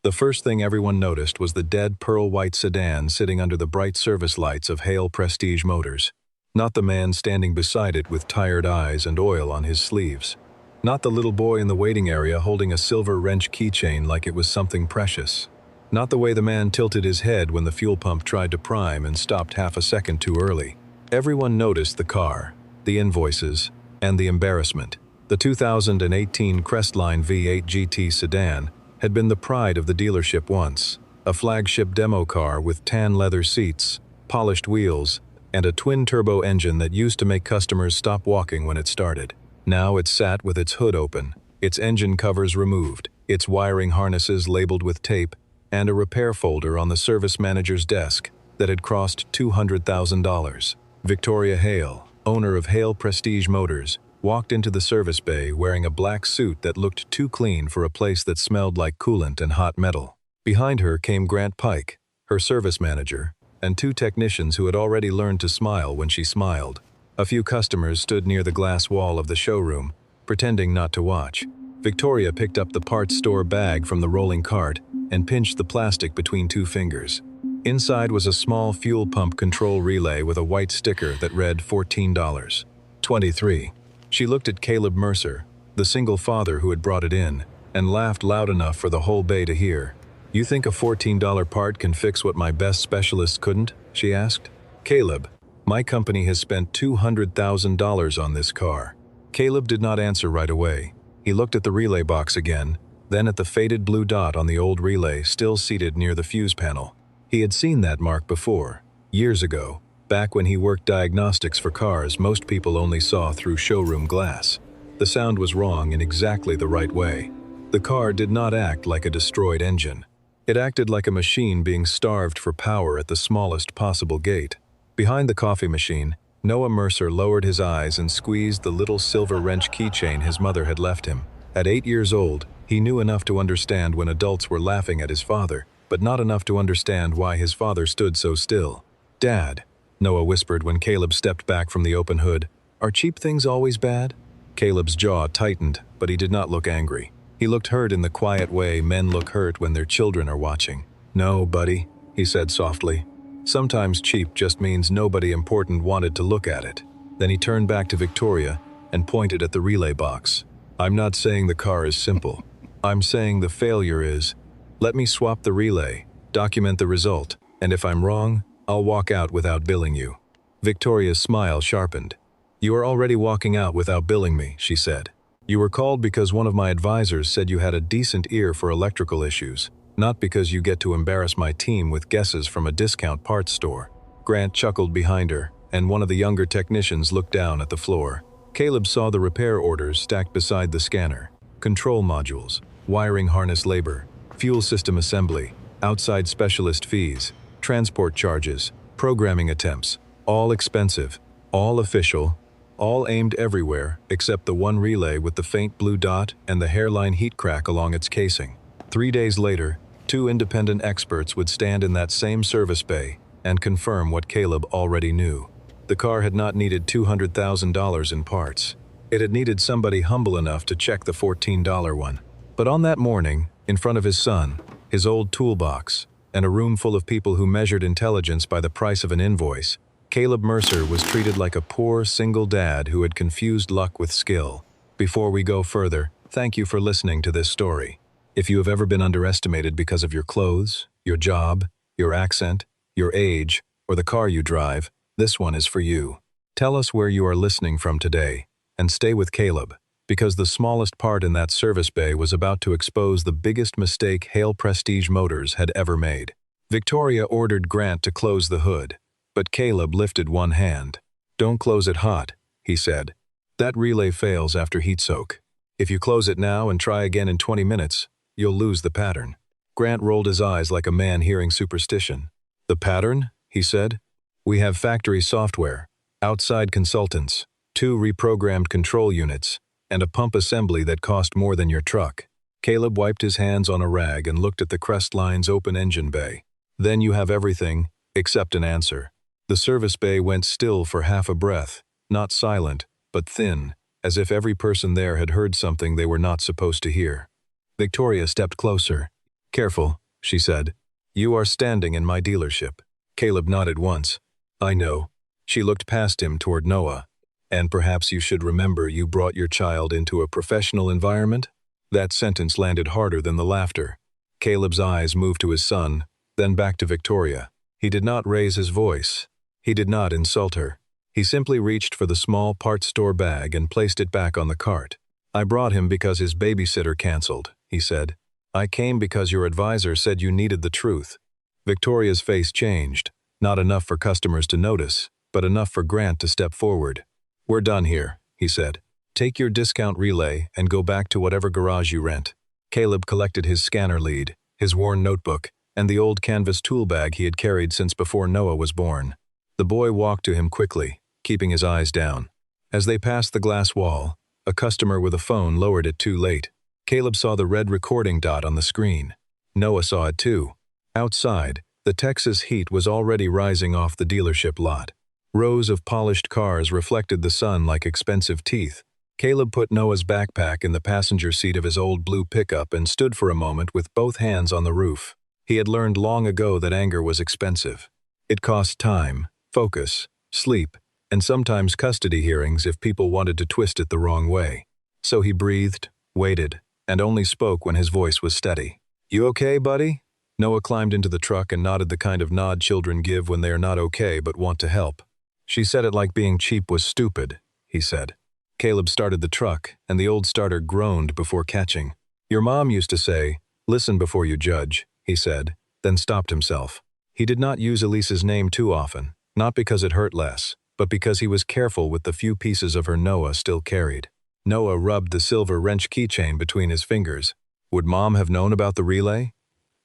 The first thing everyone noticed was the dead pearl-white sedan sitting under the bright service lights of Hale Prestige Motors. Not the man standing beside it with tired eyes and oil on his sleeves. Not the little boy in the waiting area holding a silver wrench keychain like it was something precious. Not the way the man tilted his head when the fuel pump tried to prime and stopped half a second too early. Everyone noticed the car, the invoices, and the embarrassment. The 2018 Crestline V8 GT sedan had been the pride of the dealership once, a flagship demo car with tan leather seats, polished wheels, and a twin-turbo engine that used to make customers stop walking when it started. Now it sat with its hood open, its engine covers removed, its wiring harnesses labeled with tape, and a repair folder on the service manager's desk that had cost $200,000. Victoria Hale, owner of Hale Prestige Motors, walked into the service bay wearing a black suit that looked too clean for a place that smelled like coolant and hot metal. Behind her came Grant Pike, her service manager, and two technicians who had already learned to smile when she smiled. A few customers stood near the glass wall of the showroom, pretending not to watch. Victoria picked up the parts store bag from the rolling cart and pinched the plastic between two fingers. Inside was a small fuel pump control relay with a white sticker that read $14.23. She looked at Caleb Mercer, the single father who had brought it in, and laughed loud enough for the whole bay to hear. "You think a $14 part can fix what my best specialist couldn't?" she asked. "Caleb, my company has spent $200,000 on this car." Caleb did not answer right away. He looked at the relay box again, then at the faded blue dot on the old relay still seated near the fuse panel. He had seen that mark before, years ago. Back when he worked diagnostics for cars most people only saw through showroom glass. The sound was wrong in exactly the right way. The car did not act like a destroyed engine. It acted like a machine being starved for power at the smallest possible gate. Behind the coffee machine, Noah Mercer lowered his eyes and squeezed the little silver wrench keychain his mother had left him. At 8 years old, he knew enough to understand when adults were laughing at his father, but not enough to understand why his father stood so still. "Dad," Noah whispered when Caleb stepped back from the open hood, "are cheap things always bad?" Caleb's jaw tightened, but he did not look angry. He looked hurt in the quiet way men look hurt when their children are watching. "No, buddy," he said softly. "Sometimes cheap just means nobody important wanted to look at it." Then he turned back to Victoria and pointed at the relay box. "I'm not saying the car is simple. I'm saying the failure is. Let me swap the relay, document the result, and if I'm wrong, I'll walk out without billing you." Victoria's smile sharpened. "You are already walking out without billing me," she said. "You were called because one of my advisors said you had a decent ear for electrical issues, not because you get to embarrass my team with guesses from a discount parts store." Grant chuckled behind her, and one of the younger technicians looked down at the floor. Caleb saw the repair orders stacked beside the scanner. Control modules, wiring harness labor, fuel system assembly, outside specialist fees, transport charges, programming attempts, all expensive, all official, all aimed everywhere except the one relay with the faint blue dot and the hairline heat crack along its casing. 3 days later, 2 independent experts would stand in that same service bay and confirm what Caleb already knew. The car had not needed $200,000 in parts. It had needed somebody humble enough to check the $14 one. But on that morning, in front of his son, his old toolbox, and a room full of people who measured intelligence by the price of an invoice, Caleb Mercer was treated like a poor, single dad who had confused luck with skill. Before we go further, thank you for listening to this story. If you have ever been underestimated because of your clothes, your job, your accent, your age, or the car you drive, this one is for you. Tell us where you are listening from today, and stay with Caleb, because the smallest part in that service bay was about to expose the biggest mistake Hale Prestige Motors had ever made. Victoria ordered Grant to close the hood, but Caleb lifted one hand. "Don't close it hot," he said. "That relay fails after heat soak. If you close it now and try again in 20 minutes, you'll lose the pattern." Grant rolled his eyes like a man hearing superstition. "The pattern?" he said. "We have factory software, outside consultants, 2 reprogrammed control units, and a pump assembly that cost more than your truck." Caleb wiped his hands on a rag and looked at the Crestline's open engine bay. "Then you have everything, except an answer." The service bay went still for half a breath, not silent, but thin, as if every person there had heard something they were not supposed to hear. Victoria stepped closer. Careful, she said. You are standing in my dealership. Caleb nodded once. I know. She looked past him toward Noah. And perhaps you should remember you brought your child into a professional environment? That sentence landed harder than the laughter. Caleb's eyes moved to his son, then back to Victoria. He did not raise his voice. He did not insult her. He simply reached for the small parts store bag and placed it back on the cart. I brought him because his babysitter canceled, he said. I came because your advisor said you needed the truth. Victoria's face changed, not enough for customers to notice, but enough for Grant to step forward. We're done here, he said. Take your discount relay and go back to whatever garage you rent. Caleb collected his scanner lead, his worn notebook, and the old canvas tool bag he had carried since before Noah was born. The boy walked to him quickly, keeping his eyes down. As they passed the glass wall, a customer with a phone lowered it too late. Caleb saw the red recording dot on the screen. Noah saw it too. Outside, the Texas heat was already rising off the dealership lot. Rows of polished cars reflected the sun like expensive teeth. Caleb put Noah's backpack in the passenger seat of his old blue pickup and stood for a moment with both hands on the roof. He had learned long ago that anger was expensive. It cost time, focus, sleep, and sometimes custody hearings if people wanted to twist it the wrong way. So he breathed, waited, and only spoke when his voice was steady. You okay, buddy? Noah climbed into the truck and nodded the kind of nod children give when they are not okay but want to help. She said it like being cheap was stupid, he said. Caleb started the truck, and the old starter groaned before catching. Your mom used to say, listen before you judge, he said, then stopped himself. He did not use Elise's name too often, not because it hurt less, but because he was careful with the few pieces of her Noah still carried. Noah rubbed the silver wrench keychain between his fingers. Would Mom have known about the relay?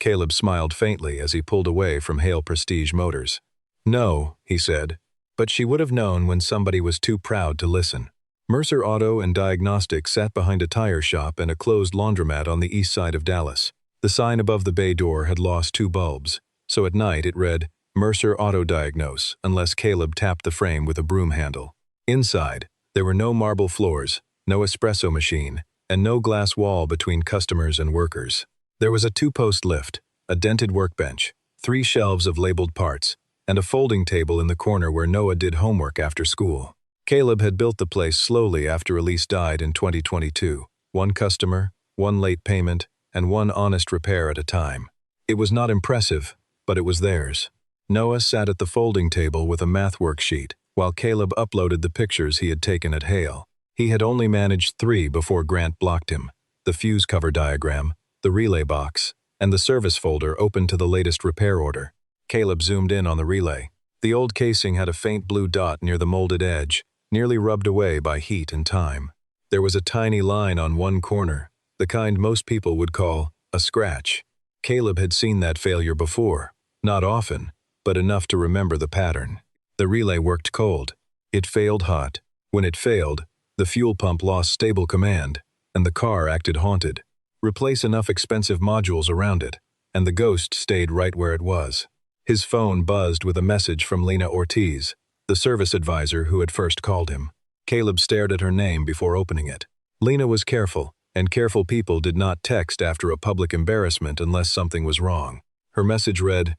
Caleb smiled faintly as he pulled away from Hale Prestige Motors. No, he said, but she would have known when somebody was too proud to listen. Mercer Auto and Diagnostics sat behind a tire shop and a closed laundromat on the east side of Dallas. The sign above the bay door had lost 2 bulbs, so at night it read, Mercer Auto Diagnose, unless Caleb tapped the frame with a broom handle. Inside, there were no marble floors, no espresso machine, and no glass wall between customers and workers. There was a 2-post lift, a dented workbench, 3 shelves of labeled parts, and a folding table in the corner where Noah did homework after school. Caleb had built the place slowly after Elise died in 2022, 1 customer, 1 late payment, and 1 honest repair at a time. It was not impressive, but it was theirs. Noah sat at the folding table with a math worksheet, while Caleb uploaded the pictures he had taken at Hale. He had only managed 3 before Grant blocked him: the fuse cover diagram, the relay box, and the service folder open to the latest repair order. Caleb zoomed in on the relay. The old casing had a faint blue dot near the molded edge, nearly rubbed away by heat and time. There was a tiny line on one corner, the kind most people would call a scratch. Caleb had seen that failure before, not often, but enough to remember the pattern. The relay worked cold. It failed hot. When it failed, the fuel pump lost stable command, and the car acted haunted. Replace enough expensive modules around it, and the ghost stayed right where it was. His phone buzzed with a message from Lena Ortiz, the service advisor who had first called him. Caleb stared at her name before opening it. Lena was careful, and careful people did not text after a public embarrassment unless something was wrong. Her message read,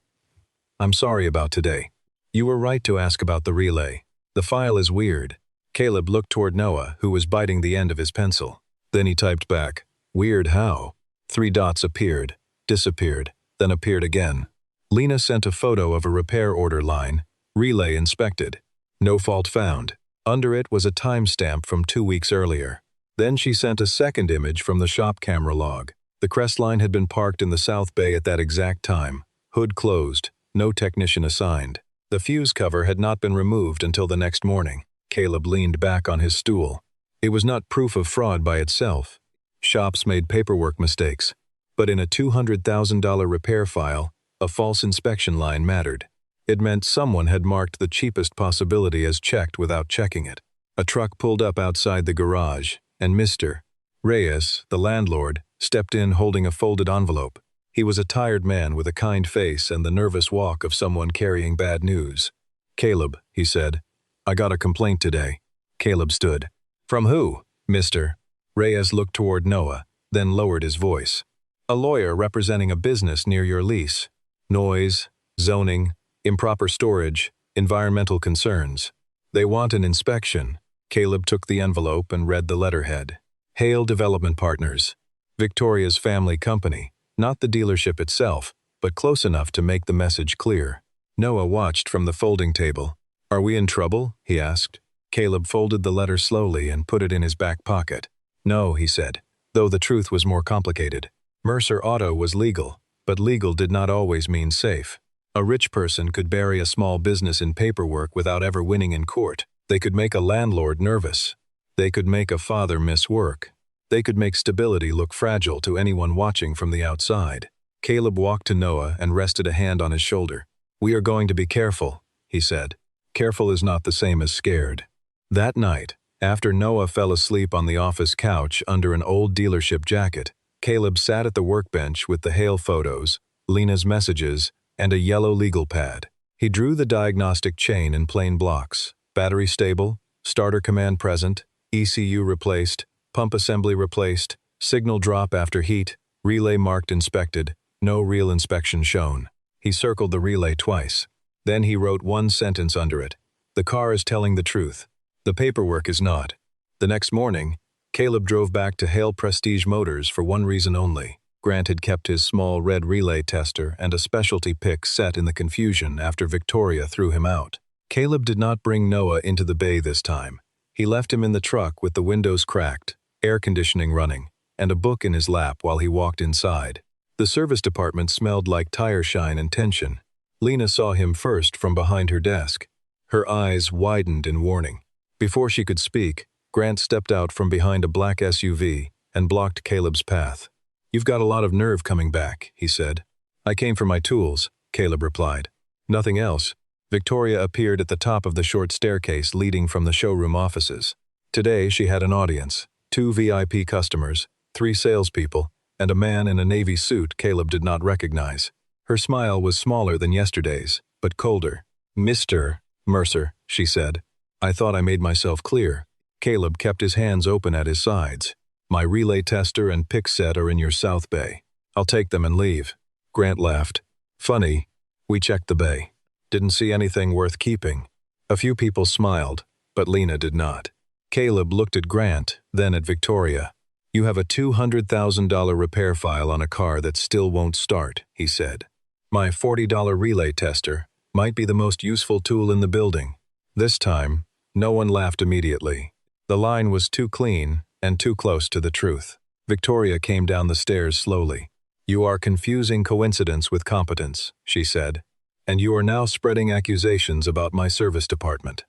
I'm sorry about today. You were right to ask about the relay. The file is weird. Caleb looked toward Noah, who was biting the end of his pencil. Then he typed back, weird how? 3 dots appeared, disappeared, then appeared again. Lena sent a photo of a repair order line, relay inspected. No fault found. Under it was a timestamp from 2 weeks earlier. Then she sent a second image from the shop camera log. The Crestline had been parked in the South Bay at that exact time. Hood closed, no technician assigned. The fuse cover had not been removed until the next morning. Caleb leaned back on his stool. It was not proof of fraud by itself. Shops made paperwork mistakes. But in a $200,000 repair file, a false inspection line mattered. It meant someone had marked the cheapest possibility as checked without checking it. A truck pulled up outside the garage, and Mr. Reyes, the landlord, stepped in holding a folded envelope. He was a tired man with a kind face and the nervous walk of someone carrying bad news. Caleb, he said, I got a complaint today. Caleb stood. From who, Mr. Reyes looked toward Noah, then lowered his voice. A lawyer representing a business near your lease. Noise, zoning, improper storage, environmental concerns. They want an inspection. Caleb took the envelope and read the letterhead. Hale Development Partners. Victoria's family company. Not the dealership itself, but close enough to make the message clear. Noah watched from the folding table. Are we in trouble? He asked. Caleb folded the letter slowly and put it in his back pocket. No, he said, though the truth was more complicated. Mercer Auto was legal, but legal did not always mean safe. A rich person could bury a small business in paperwork without ever winning in court. They could make a landlord nervous. They could make a father miss work. They could make stability look fragile to anyone watching from the outside. Caleb walked to Noah and rested a hand on his shoulder. We are going to be careful, he said. Careful is not the same as scared. That night, after Noah fell asleep on the office couch under an old dealership jacket, Caleb sat at the workbench with the Hale photos, Lena's messages, and a yellow legal pad. He drew the diagnostic chain in plain blocks. Battery stable, starter command present, ECU replaced, pump assembly replaced, signal drop after heat, relay marked inspected, no real inspection shown. He circled the relay twice. Then he wrote one sentence under it. The car is telling the truth. The paperwork is not. The next morning, Caleb drove back to Hale Prestige Motors for one reason only. Grant had kept his small red relay tester and a specialty pick set in the confusion after Victoria threw him out. Caleb did not bring Noah into the bay this time. He left him in the truck with the windows cracked, air conditioning running, and a book in his lap while he walked inside. The service department smelled like tire shine and tension. Lena saw him first from behind her desk. Her eyes widened in warning. Before she could speak, Grant stepped out from behind a black SUV and blocked Caleb's path. You've got a lot of nerve coming back, he said. I came for my tools, Caleb replied. Nothing else. Victoria appeared at the top of the short staircase leading from the showroom offices. Today she had an audience, 2 VIP customers, 3 salespeople, and a man in a navy suit Caleb did not recognize. Her smile was smaller than yesterday's, but colder. Mr. Mercer, she said. I thought I made myself clear. Caleb kept his hands open at his sides. My relay tester and pick set are in your south bay. I'll take them and leave. Grant laughed. Funny. We checked the bay. Didn't see anything worth keeping. A few people smiled, but Lena did not. Caleb looked at Grant, then at Victoria. You have a $200,000 repair file on a car that still won't start, he said. My $40 relay tester might be the most useful tool in the building. This time, no one laughed immediately. The line was too clean and too close to the truth. Victoria came down the stairs slowly. You are confusing coincidence with competence, she said, and you are now spreading accusations about my service department.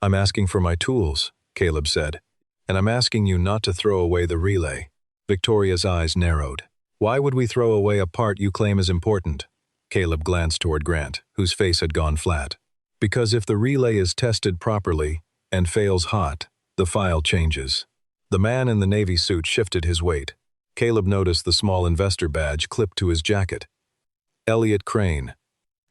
I'm asking for my tools, Caleb said, and I'm asking you not to throw away the relay. Victoria's eyes narrowed. Why would we throw away a part you claim is important? Caleb glanced toward Grant, whose face had gone flat. Because if the relay is tested properly and fails hot, the file changes. The man in the navy suit shifted his weight. Caleb noticed the small investor badge clipped to his jacket. Elliot Crane.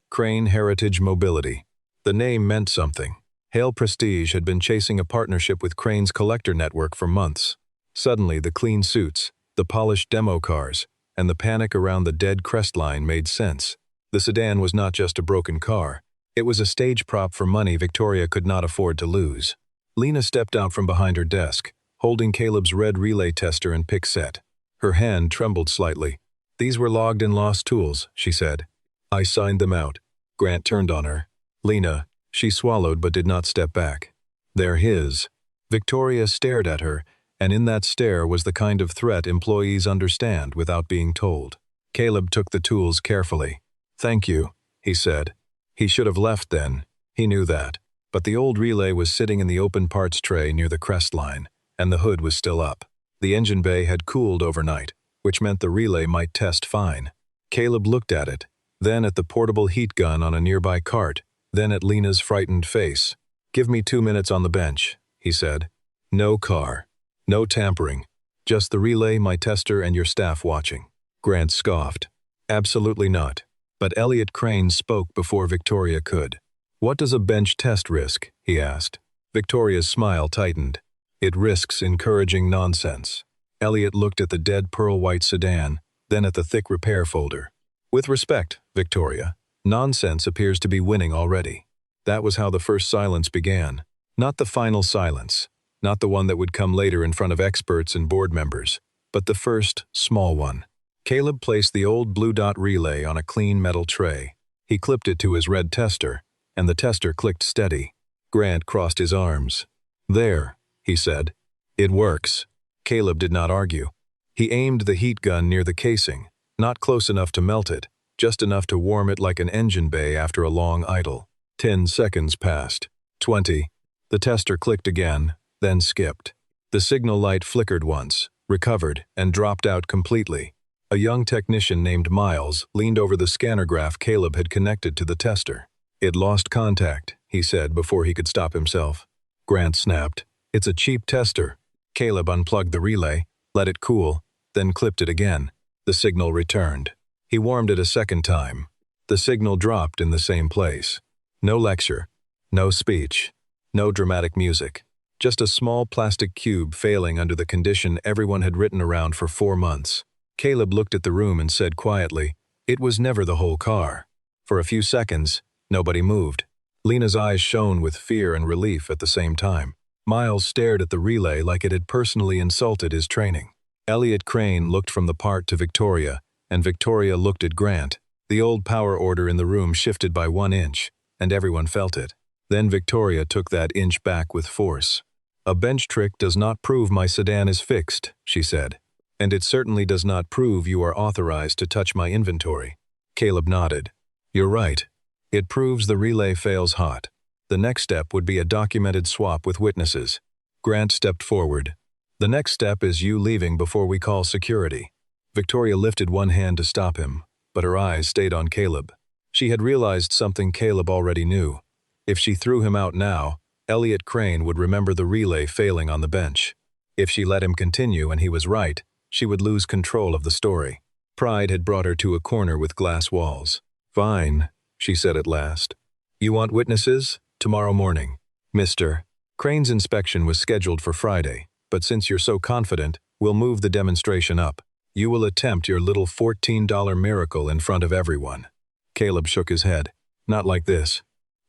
Crane Heritage Mobility. The name meant something. Hale Prestige had been chasing a partnership with Crane's collector network for months. Suddenly, the clean suits, the polished demo cars, and the panic around the dead Crestline made sense. The sedan was not just a broken car. It was a stage prop for money Victoria could not afford to lose. Lena stepped out from behind her desk, holding Caleb's red relay tester and pick set. Her hand trembled slightly. These were logged and lost tools, she said. I signed them out. Grant turned on her. Lena, she swallowed but did not step back. They're his. Victoria stared at her, and in that stare was the kind of threat employees understand without being told. Caleb took the tools carefully. Thank you, he said. He should have left then. He knew that. But the old relay was sitting in the open parts tray near the Crestline, and the hood was still up. The engine bay had cooled overnight, which meant the relay might test fine. Caleb looked at it, then at the portable heat gun on a nearby cart, then at Lena's frightened face. Give me 2 minutes on the bench, he said. No car. No tampering. Just the relay, my tester, and your staff watching. Grant scoffed. Absolutely not. But Elliot Crane spoke before Victoria could. What does a bench test risk? He asked. Victoria's smile tightened. It risks encouraging nonsense. Elliot looked at the dead pearl-white sedan, then at the thick repair folder. With respect, Victoria, nonsense appears to be winning already. That was how the first silence began. Not the final silence, not the one that would come later in front of experts and board members, but the first, small one. Caleb placed the old blue dot relay on a clean metal tray. He clipped it to his red tester, and the tester clicked steady. Grant crossed his arms. "There," he said. "It works." Caleb did not argue. He aimed the heat gun near the casing, not close enough to melt it, just enough to warm it like an engine bay after a long idle. 10 seconds passed. 20. The tester clicked again, then skipped. The signal light flickered once, recovered, and dropped out completely. A young technician named Miles leaned over the scanner graph Caleb had connected to the tester. "It lost contact," he said before he could stop himself. Grant snapped. "It's a cheap tester." Caleb unplugged the relay, let it cool, then clipped it again. The signal returned. He warmed it a second time. The signal dropped in the same place. No lecture, no speech, no dramatic music. Just a small plastic cube failing under the condition everyone had written around for 4 months. Caleb looked at the room and said quietly, "It was never the whole car." For a few seconds, nobody moved. Lena's eyes shone with fear and relief at the same time. Miles stared at the relay like it had personally insulted his training. Elliot Crane looked from the part to Victoria, and Victoria looked at Grant. The old power order in the room shifted by 1 inch, and everyone felt it. Then Victoria took that inch back with force. "A bench trick does not prove my sedan is fixed," she said. "And it certainly does not prove you are authorized to touch my inventory." Caleb nodded. "You're right. It proves the relay fails hot. The next step would be a documented swap with witnesses." Grant stepped forward. "The next step is you leaving before we call security." Victoria lifted one hand to stop him, but her eyes stayed on Caleb. She had realized something Caleb already knew. If she threw him out now, Elliot Crane would remember the relay failing on the bench. If she let him continue and he was right, she would lose control of the story. Pride had brought her to a corner with glass walls. "Fine," she said at last. "You want witnesses? Tomorrow morning." "Mr. Crane's inspection was scheduled for Friday, but since you're so confident, we'll move the demonstration up. You will attempt your little $14 miracle in front of everyone." Caleb shook his head. "Not like this."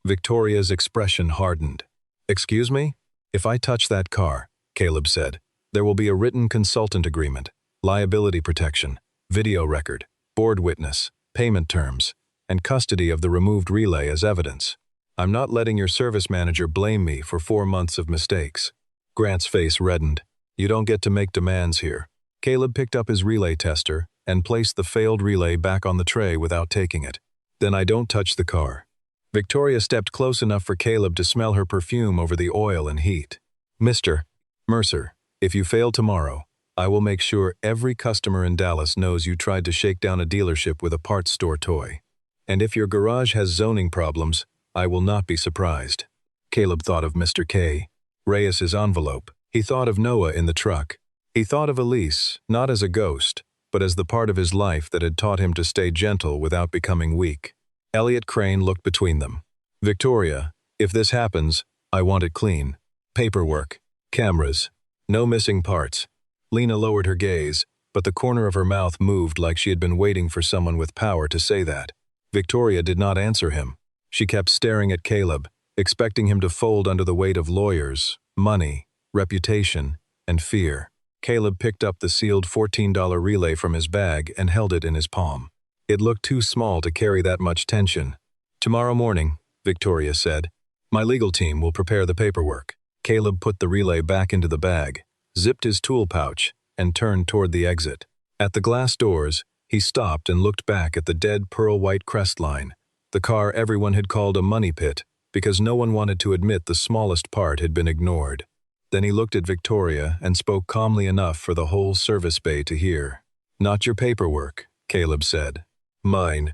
Victoria's expression hardened. "Excuse me? If I touch that car," Caleb said, "there will be a written consultant agreement, liability protection, video record, board witness, payment terms, and custody of the removed relay as evidence. I'm not letting your service manager blame me for 4 months of mistakes." Grant's face reddened. "You don't get to make demands here." Caleb picked up his relay tester and placed the failed relay back on the tray without taking it. "Then I don't touch the car." Victoria stepped close enough for Caleb to smell her perfume over the oil and heat. "Mr. Mercer, if you fail tomorrow, I will make sure every customer in Dallas knows you tried to shake down a dealership with a parts store toy. And if your garage has zoning problems, I will not be surprised." Caleb thought of Mr. K. Reyes's envelope. He thought of Noah in the truck. He thought of Elise, not as a ghost, but as the part of his life that had taught him to stay gentle without becoming weak. Elliot Crane looked between them. "Victoria, if this happens, I want it clean. Paperwork, cameras, no missing parts." Lena lowered her gaze, but the corner of her mouth moved like she had been waiting for someone with power to say that. Victoria did not answer him. She kept staring at Caleb, expecting him to fold under the weight of lawyers, money, reputation, and fear. Caleb picked up the sealed $14 relay from his bag and held it in his palm. It looked too small to carry that much tension. "Tomorrow morning," Victoria said, "my legal team will prepare the paperwork." Caleb put the relay back into the bag, zipped his tool pouch, and turned toward the exit. At the glass doors, he stopped and looked back at the dead pearl-white crest line, the car everyone had called a money pit because no one wanted to admit the smallest part had been ignored. Then he looked at Victoria and spoke calmly enough for the whole service bay to hear. "Not your paperwork," Caleb said. "Mine."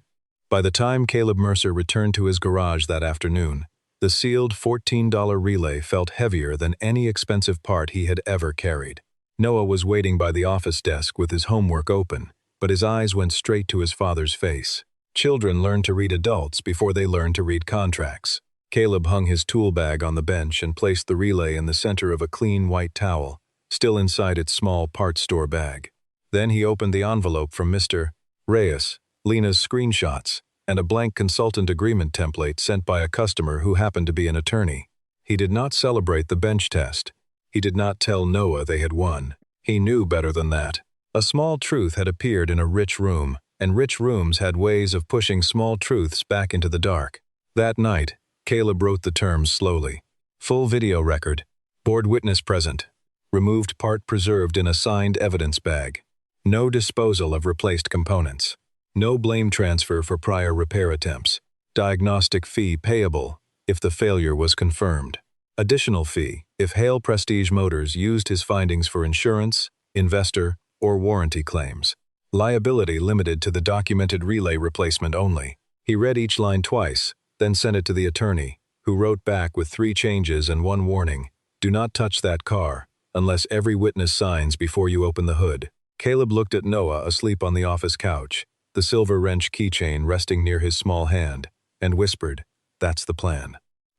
By the time Caleb Mercer returned to his garage that afternoon, the sealed $14 relay felt heavier than any expensive part he had ever carried. Noah was waiting by the office desk with his homework open, but his eyes went straight to his father's face. Children learn to read adults before they learn to read contracts. Caleb hung his tool bag on the bench and placed the relay in the center of a clean white towel, still inside its small parts store bag. Then he opened the envelope from Mr. Reyes, Lena's screenshots, and a blank consultant agreement template sent by a customer who happened to be an attorney. He did not celebrate the bench test. He did not tell Noah they had won. He knew better than that. A small truth had appeared in a rich room, and rich rooms had ways of pushing small truths back into the dark. That night, Caleb wrote the terms slowly. Full video record. Board witness present. Removed part preserved in a signed evidence bag. No disposal of replaced components. No blame transfer for prior repair attempts. Diagnostic fee payable if the failure was confirmed. Additional fee if Hale Prestige Motors used his findings for insurance, investor, or warranty claims. Liability limited to the documented relay replacement only. He read each line twice, then sent it to the attorney, who wrote back with 3 changes and 1 warning. Do not touch that car, unless every witness signs before you open the hood. Caleb looked at Noah asleep on the office couch, the silver wrench keychain resting near his small hand, and whispered, "That's the plan."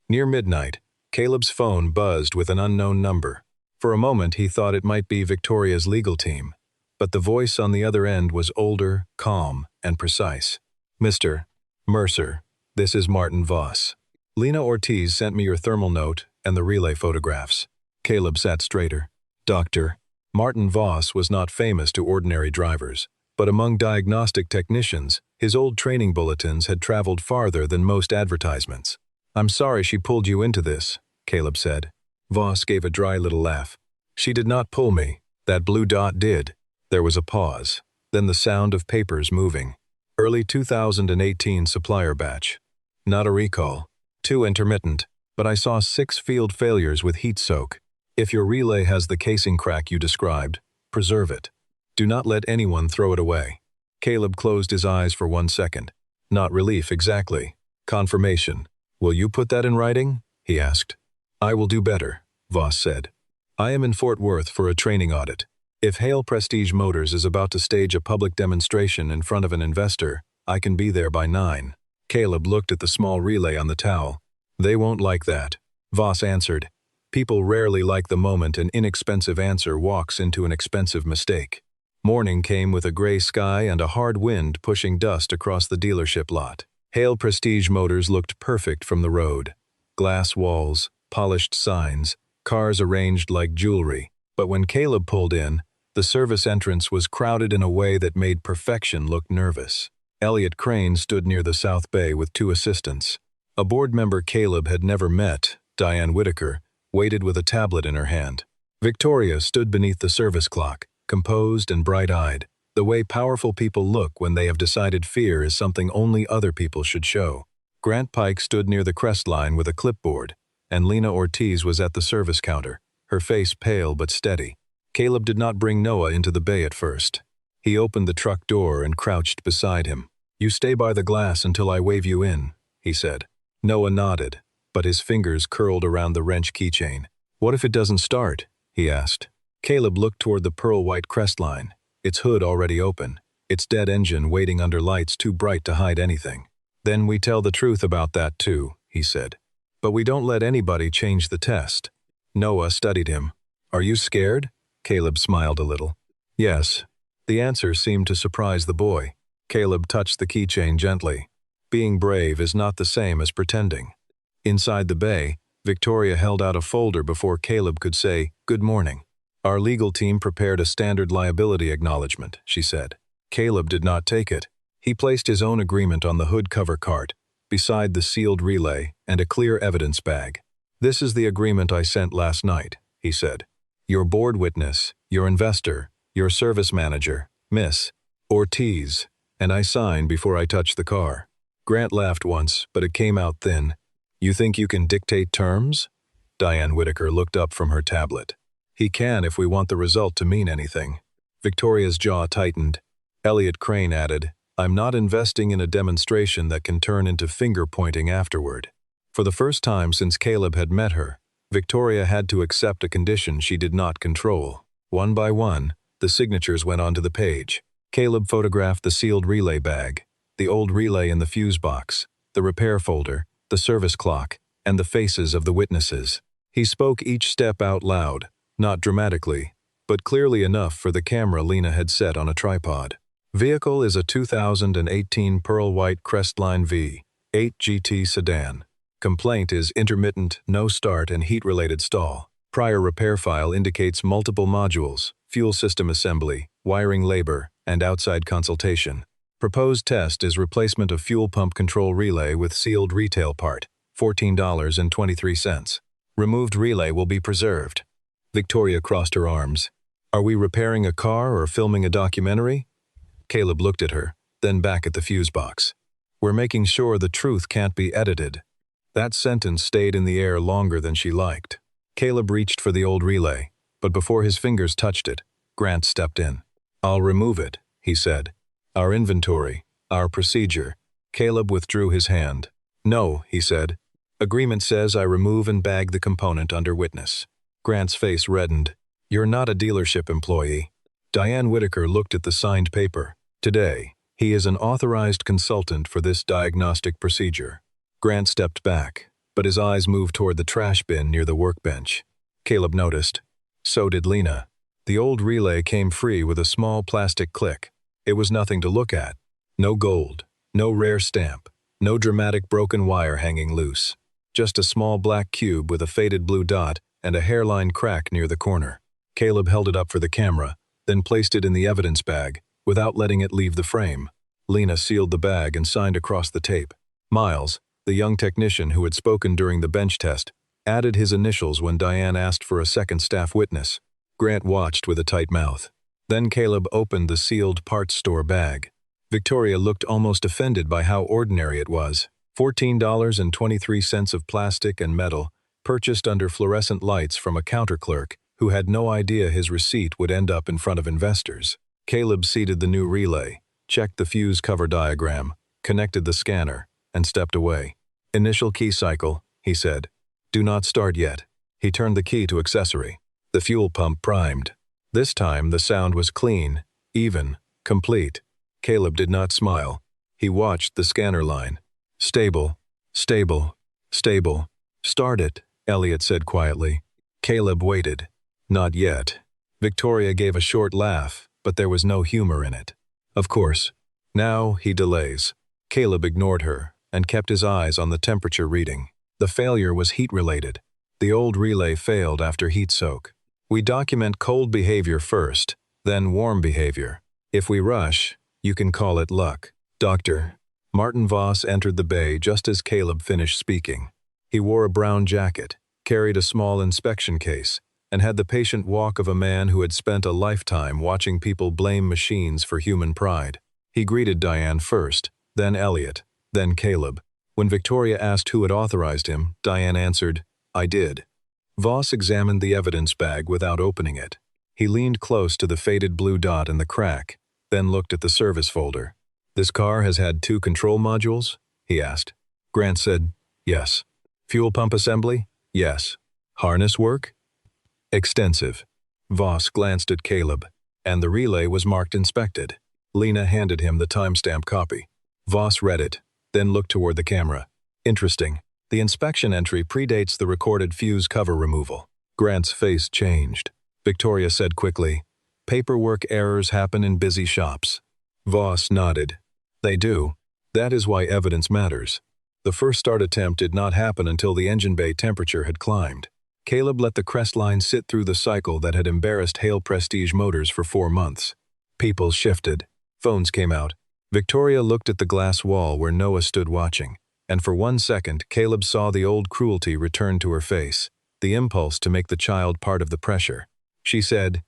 Near midnight, Caleb's phone buzzed with an unknown number. For a moment he thought it might be Victoria's legal team, but the voice on the other end was older, calm, and precise. "Mr. Mercer, this is Martin Voss. Lena Ortiz sent me your thermal note and the relay photographs." Caleb sat straighter. Dr. Martin Voss was not famous to ordinary drivers, but among diagnostic technicians, his old training bulletins had traveled farther than most advertisements. "I'm sorry she pulled you into this," Caleb said. Voss gave a dry little laugh. "She did not pull me. That blue dot did." There was a pause, then the sound of papers moving. Early 2018 supplier batch. Not a recall. Too intermittent, but I saw 6 field failures with heat soak. If your relay has the casing crack you described, preserve it. Do not let anyone throw it away. Caleb closed his eyes for 1 second. Not relief exactly. Confirmation. "Will you put that in writing?" he asked. "I will do better," Voss said. "I am in Fort Worth for a training audit. If Hale Prestige Motors is about to stage a public demonstration in front of an investor, I can be there by 9. Caleb looked at the small relay on the towel. "They won't like that," Voss answered. "People rarely like the moment an inexpensive answer walks into an expensive mistake." Morning came with a gray sky and a hard wind pushing dust across the dealership lot. Hale Prestige Motors looked perfect from the road. Glass walls, polished signs, cars arranged like jewelry. But when Caleb pulled in, the service entrance was crowded in a way that made perfection look nervous. Elliot Crane stood near the South Bay with 2 assistants. A board member Caleb had never met, Diane Whitaker, waited with a tablet in her hand. Victoria stood beneath the service clock, composed and bright-eyed, the way powerful people look when they have decided fear is something only other people should show. Grant Pike stood near the crest line with a clipboard, and Lena Ortiz was at the service counter, her face pale but steady. Caleb did not bring Noah into the bay at first. He opened the truck door and crouched beside him. "You stay by the glass until I wave you in," he said. Noah nodded, but his fingers curled around the wrench keychain. "What if it doesn't start?" he asked. Caleb looked toward the pearl-white crest line, its hood already open, its dead engine waiting under lights too bright to hide anything. "Then we tell the truth about that too," he said. "But we don't let anybody change the test." Noah studied him. "Are you scared?" Caleb smiled a little. "Yes." The answer seemed to surprise the boy. Caleb touched the keychain gently. Being brave is not the same as pretending. Inside the bay, Victoria held out a folder before Caleb could say, "Good morning." "Our legal team prepared a standard liability acknowledgement," she said. Caleb did not take it. He placed his own agreement on the hood cover cart, beside the sealed relay and a clear evidence bag. "This is the agreement I sent last night," he said. "Your board witness, your investor, your service manager, Miss Ortiz, and I sign before I touch the car." Grant laughed once, but it came out thin. "You think you can dictate terms?" Diane Whitaker looked up from her tablet. "He can if we want the result to mean anything." Victoria's jaw tightened. Elliot Crane added, "I'm not investing in a demonstration that can turn into finger-pointing afterward." For the first time since Caleb had met her, Victoria had to accept a condition she did not control. One by one, the signatures went onto the page. Caleb photographed the sealed relay bag, the old relay in the fuse box, the repair folder, the service clock, and the faces of the witnesses. He spoke each step out loud, not dramatically, but clearly enough for the camera Lena had set on a tripod. Vehicle is a 2018 Pearl White Crestline V8 GT sedan. Complaint is intermittent, no start and heat-related stall. Prior repair file indicates multiple modules, fuel system assembly, wiring labor, and outside consultation. Proposed test is replacement of fuel pump control relay with sealed retail part, $14.23. Removed relay will be preserved. Victoria crossed her arms. Are we repairing a car or filming a documentary? Caleb looked at her, then back at the fuse box. We're making sure the truth can't be edited. That sentence stayed in the air longer than she liked. Caleb reached for the old relay, but before his fingers touched it, Grant stepped in. I'll remove it, he said. Our inventory, our procedure. Caleb withdrew his hand. No, he said. Agreement says I remove and bag the component under witness. Grant's face reddened. You're not a dealership employee. Diane Whitaker looked at the signed paper. Today, he is an authorized consultant for this diagnostic procedure. Grant stepped back, but his eyes moved toward the trash bin near the workbench. Caleb noticed. So did Lena. The old relay came free with a small plastic click. It was nothing to look at. No gold, no rare stamp, no dramatic broken wire hanging loose. Just a small black cube with a faded blue dot and a hairline crack near the corner. Caleb held it up for the camera, then placed it in the evidence bag, without letting it leave the frame. Lena sealed the bag and signed across the tape. Miles, the young technician who had spoken during the bench test, added his initials when Diane asked for a second staff witness. Grant watched with a tight mouth. Then Caleb opened the sealed parts store bag. Victoria looked almost offended by how ordinary it was. $14.23 of plastic and metal, purchased under fluorescent lights from a counter clerk who had no idea his receipt would end up in front of investors. Caleb seated the new relay, checked the fuse cover diagram, connected the scanner, and stepped away. Initial key cycle, he said. Do not start yet. He turned the key to accessory. The fuel pump primed. This time the sound was clean, even, complete. Caleb did not smile. He watched the scanner line. Stable, stable, stable. Start it, Elliot said quietly. Caleb waited. Not yet. Victoria gave a short laugh, but there was no humor in it. Of course. Now he delays. Caleb ignored her and kept his eyes on the temperature reading. The failure was heat-related. The old relay failed after heat soak. We document cold behavior first, then warm behavior. If we rush, you can call it luck. Doctor. Martin Voss entered the bay just as Caleb finished speaking. He wore a brown jacket, carried a small inspection case, and had the patient walk of a man who had spent a lifetime watching people blame machines for human pride. He greeted Diane first, then Elliot, then Caleb. When Victoria asked who had authorized him, Diane answered, I did. Voss examined the evidence bag without opening it. He leaned close to the faded blue dot in the crack, then looked at the service folder. This car has had 2 control modules? He asked. Grant said, yes. Fuel pump assembly? Yes. Harness work? Extensive. Voss glanced at Caleb, and the relay was marked inspected. Lena handed him the timestamp copy. Voss read it, then looked toward the camera. Interesting. The inspection entry predates the recorded fuse cover removal. Grant's face changed. Victoria said quickly, paperwork errors happen in busy shops. Voss nodded. They do. That is why evidence matters. The first start attempt did not happen until the engine bay temperature had climbed. Caleb let the Crestline sit through the cycle that had embarrassed Hale Prestige Motors for 4 months. People shifted. Phones came out. Victoria looked at the glass wall where Noah stood watching, and for 1 second Caleb saw the old cruelty return to her face, the impulse to make the child part of the pressure. She said,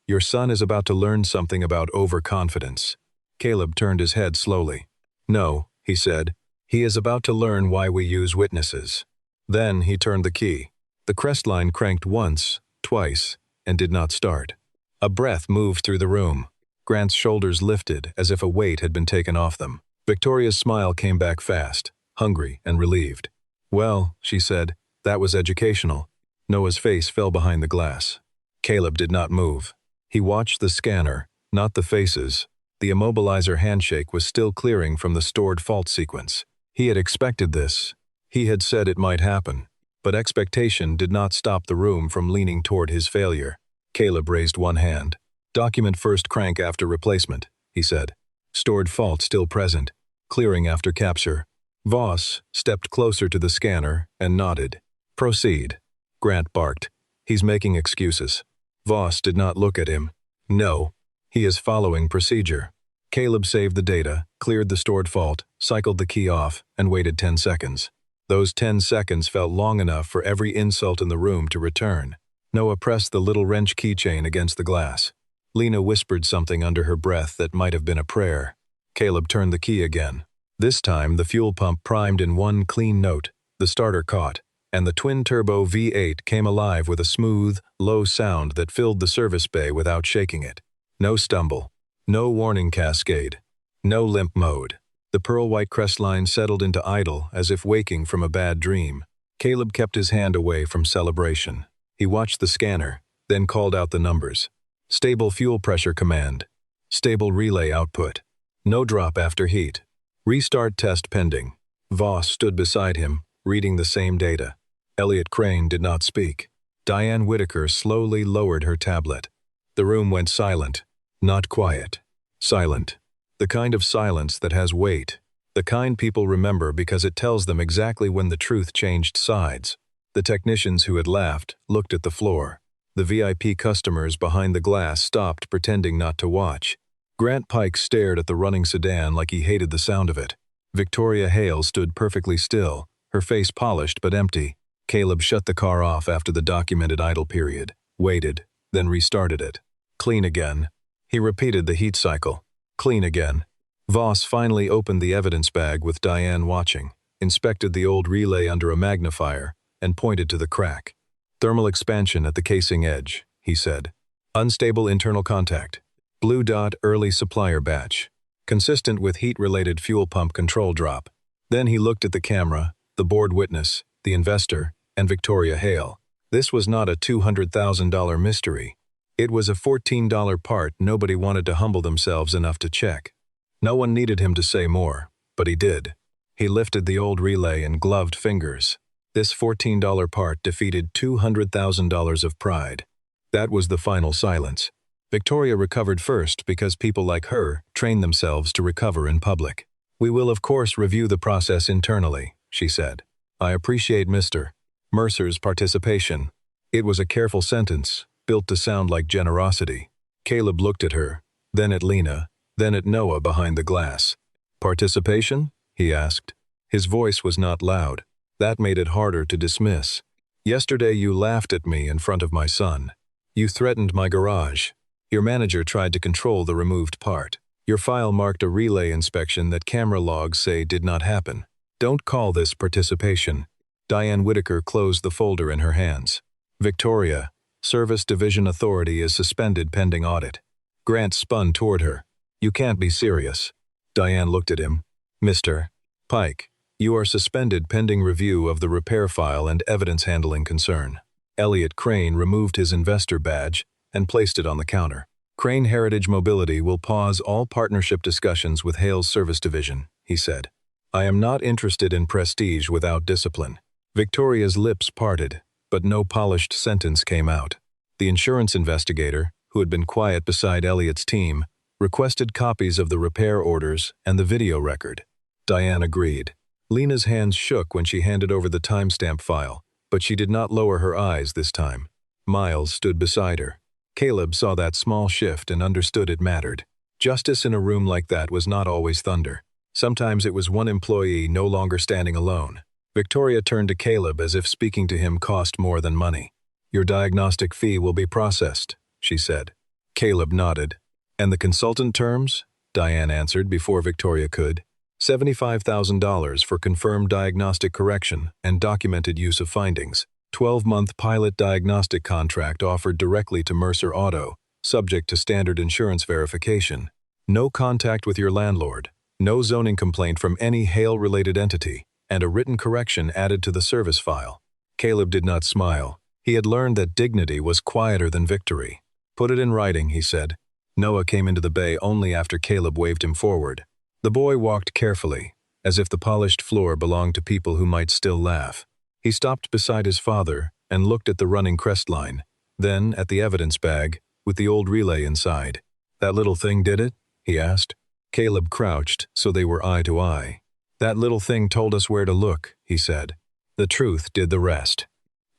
your son is about to learn something about overconfidence. Caleb turned his head slowly. No, he said, he is about to learn why we use witnesses. Then he turned the key. The Crestline cranked once, twice, and did not start. A breath moved through the room. Grant's shoulders lifted as if a weight had been taken off them. Victoria's smile came back fast, hungry and relieved. Well, she said, that was educational. Noah's face fell behind the glass. Caleb did not move. He watched the scanner, not the faces. The immobilizer handshake was still clearing from the stored fault sequence. He had expected this. He had said it might happen. But expectation did not stop the room from leaning toward his failure. Caleb raised one hand. Document first crank after replacement, he said. Stored fault still present. Clearing after capture. Voss stepped closer to the scanner and nodded. Proceed. Grant barked. He's making excuses. Voss did not look at him. No. He is following procedure. Caleb saved the data, cleared the stored fault, cycled the key off, and waited 10 seconds. Those 10 seconds felt long enough for every insult in the room to return. Noah pressed the little wrench keychain against the glass. Lena whispered something under her breath that might have been a prayer. Caleb turned the key again. This time, the fuel pump primed in one clean note, the starter caught, and the twin-turbo V8 came alive with a smooth, low sound that filled the service bay without shaking it. No stumble. No warning cascade. No limp mode. The pearl-white crestline settled into idle as if waking from a bad dream. Caleb kept his hand away from celebration. He watched the scanner, then called out the numbers. Stable fuel pressure command. Stable relay output. No drop after heat. Restart test pending. Voss stood beside him, reading the same data. Elliot Crane did not speak. Diane Whitaker slowly lowered her tablet. The room went silent. Not quiet. Silent. The kind of silence that has weight. The kind people remember because it tells them exactly when the truth changed sides. The technicians who had laughed looked at the floor. The VIP customers behind the glass stopped pretending not to watch. Grant Pike stared at the running sedan like he hated the sound of it. Victoria Hale stood perfectly still, her face polished but empty. Caleb shut the car off after the documented idle period, waited, then restarted it. Clean again. He repeated the heat cycle. Clean again. Voss finally opened the evidence bag with Diane watching, inspected the old relay under a magnifier, and pointed to the crack. Thermal expansion at the casing edge, he said. Unstable internal contact. Blue dot early supplier batch. Consistent with heat-related fuel pump control drop. Then he looked at the camera, the board witness, the investor, and Victoria Hale. This was not a $200,000 mystery. It was a $14 part nobody wanted to humble themselves enough to check. No one needed him to say more, but he did. He lifted the old relay in gloved fingers. This $14 part defeated $200,000 of pride. That was the final silence. Victoria recovered first because people like her train themselves to recover in public. We will of course review the process internally, she said. I appreciate Mr. Mercer's participation. It was a careful sentence, built to sound like generosity. Caleb looked at her, then at Lena, then at Noah behind the glass. Participation? He asked. His voice was not loud. That made it harder to dismiss. Yesterday you laughed at me in front of my son. You threatened my garage. Your manager tried to control the removed part. Your file marked a relay inspection that camera logs say did not happen. Don't call this participation. Diane Whitaker closed the folder in her hands. Victoria, Service Division Authority is suspended pending audit. Grant spun toward her. You can't be serious. Diane looked at him. Mr. Pike, you are suspended pending review of the repair file and evidence handling concern. Elliot Crane removed his investor badge and placed it on the counter. Crane Heritage Mobility will pause all partnership discussions with Hale's service division, he said. I am not interested in prestige without discipline. Victoria's lips parted, but no polished sentence came out. The insurance investigator, who had been quiet beside Elliot's team, requested copies of the repair orders and the video record. Diane agreed. Lena's hands shook when she handed over the timestamp file, but she did not lower her eyes this time. Miles stood beside her. Caleb saw that small shift and understood it mattered. Justice in a room like that was not always thunder. Sometimes it was one employee no longer standing alone. Victoria turned to Caleb as if speaking to him cost more than money. Your diagnostic fee will be processed, she said. Caleb nodded. And the consultant terms? Diane answered before Victoria could. $75,000 for confirmed diagnostic correction and documented use of findings. 12-month pilot diagnostic contract offered directly to Mercer Auto, subject to standard insurance verification. No contact with your landlord, no zoning complaint from any Hale-related entity, and a written correction added to the service file. Caleb did not smile. He had learned that dignity was quieter than victory. Put it in writing, he said. Noah came into the bay only after Caleb waved him forward. The boy walked carefully, as if the polished floor belonged to people who might still laugh. He stopped beside his father and looked at the running crestline, Then, at the evidence bag, with the old relay inside. "That little thing did it?" he asked. Caleb crouched, so they were eye to eye. "That little thing told us where to look," he said. "The truth did the rest."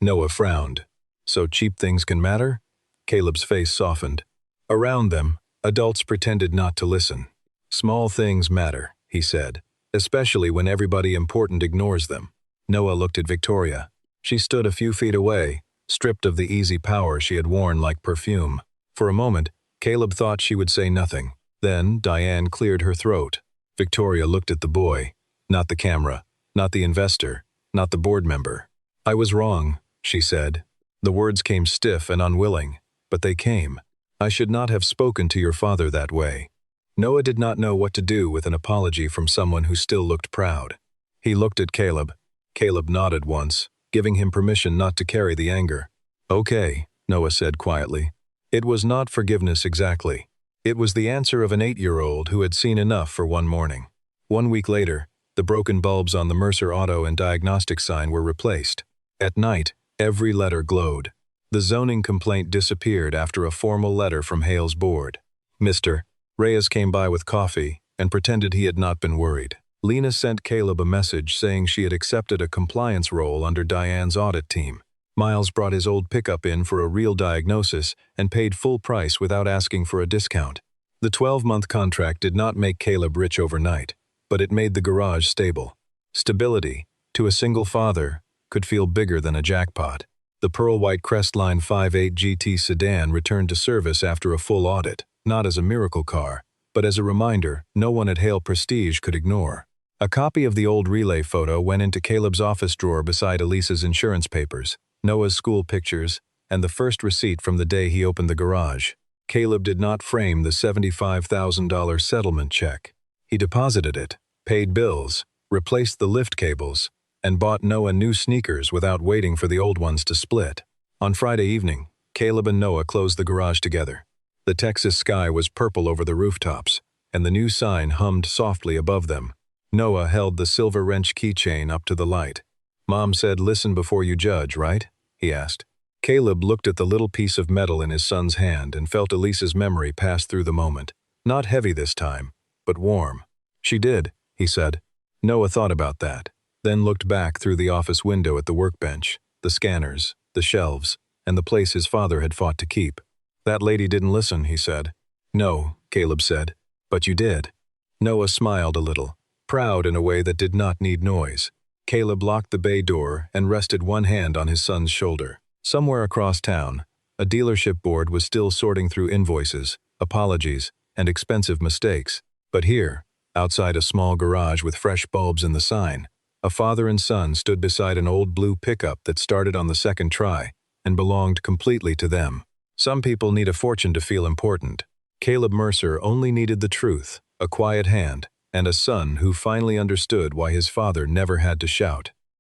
Noah frowned. "So cheap things can matter?" Caleb's face softened. Around them, adults pretended not to listen. "Small things matter," he said, "especially when everybody important ignores them." Noah looked at Victoria. She stood a few feet away, stripped of the easy power she had worn like perfume. For a moment, Caleb thought she would say nothing. Then Diane cleared her throat. Victoria looked at the boy, not the camera, not the investor, not the board member. "I was wrong," she said. The words came stiff and unwilling, but they came. "I should not have spoken to your father that way." Noah did not know what to do with an apology from someone who still looked proud. He looked at Caleb. Caleb nodded once, giving him permission not to carry the anger. "Okay," Noah said quietly. It was not forgiveness exactly. It was the answer of an 8-year-old who had seen enough for one morning. 1 week later, the broken bulbs on the Mercer Auto and Diagnostic sign were replaced. At night, every letter glowed. The zoning complaint disappeared after a formal letter from Hale's board. Mr. Reyes came by with coffee and pretended he had not been worried. Lena sent Caleb a message saying she had accepted a compliance role under Diane's audit team. Miles brought his old pickup in for a real diagnosis and paid full price without asking for a discount. The 12-month contract did not make Caleb rich overnight, but it made the garage stable. Stability, to a single father, could feel bigger than a jackpot. The pearl-white Crestline 5.8 GT sedan returned to service after a full audit, not as a miracle car, but as a reminder no one at Hale Prestige could ignore. A copy of the old relay photo went into Caleb's office drawer beside Elisa's insurance papers, Noah's school pictures, and the first receipt from the day he opened the garage. Caleb did not frame the $75,000 settlement check. He deposited it, paid bills, replaced the lift cables, and bought Noah new sneakers without waiting for the old ones to split. On Friday evening, Caleb and Noah closed the garage together. The Texas sky was purple over the rooftops, and the new sign hummed softly above them. Noah held the silver wrench keychain up to the light. "Mom said listen before you judge, right?" he asked. Caleb looked at the little piece of metal in his son's hand and felt Elisa's memory pass through the moment. Not heavy this time, but warm. "She did," he said. Noah thought about that, then looked back through the office window at the workbench, the scanners, the shelves, and the place his father had fought to keep. "That lady didn't listen," he said. "No," Caleb said, "but you did." Noah smiled a little, proud in a way that did not need noise. Caleb locked the bay door and rested one hand on his son's shoulder. Somewhere across town, a dealership board was still sorting through invoices, apologies, and expensive mistakes. But here, outside a small garage with fresh bulbs in the sign, a father and son stood beside an old blue pickup that started on the second try and belonged completely to them. Some people need a fortune to feel important. Caleb Mercer only needed the truth, a quiet hand, and a son who finally understood why his father never had to shout.